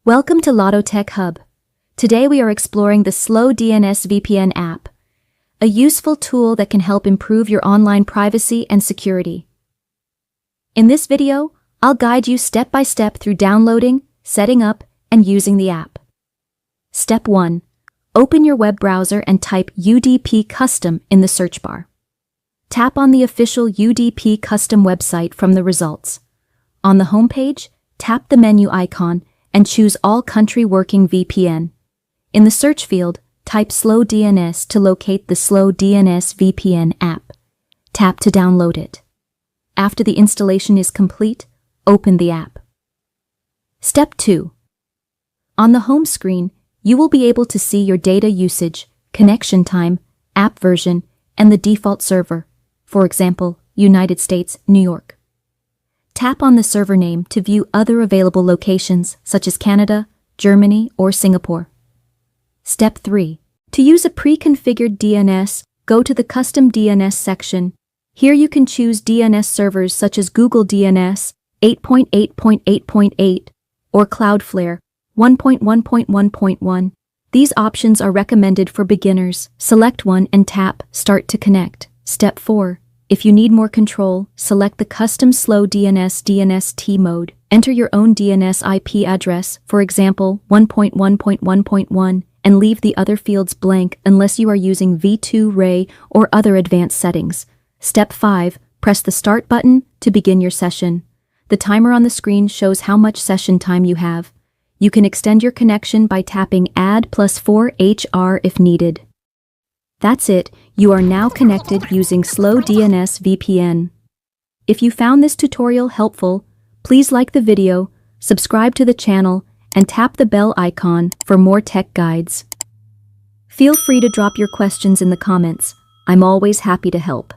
Welcome to Lotto Tech Hub. Today we are exploring the Slow DNS VPN app, a useful tool that can help improve your online privacy and security. In this video, I'll guide you step by step through downloading, setting up, and using the app. Step 1. Open your web browser and type UDP Custom in the search bar. Tap on the official UDP Custom website from the results. On the home page, tap the menu icon and choose All Country Working VPN. In the search field, type Slow DNS to locate the Slow DNS VPN app. Tap to download it. After the installation is complete, open the app. Step 2. On the home screen, you will be able to see your data usage, connection time, app version, and the default server, for example, United States, New York. Tap on the server name to view other available locations such as Canada, Germany, or Singapore. Step 3. To use a pre-configured DNS, go to the Custom DNS section. Here you can choose DNS servers such as Google DNS 8.8.8.8 or Cloudflare 1.1.1.1. These options are recommended for beginners. Select one and tap Start to connect. Step 4. If you need more control, select the Custom Slow DNS DNST mode. Enter your own DNS IP address, for example 1.1.1.1, and leave the other fields blank unless you are using V2 Ray or other advanced settings. Step 5. Press the Start button to begin your session. The timer on the screen shows how much session time you have. You can extend your connection by tapping Add +4 HR if needed. That's it, you are now connected using Slow DNS VPN. If you found this tutorial helpful, please like the video, subscribe to the channel, and tap the bell icon for more tech guides. Feel free to drop your questions in the comments. I'm always happy to help.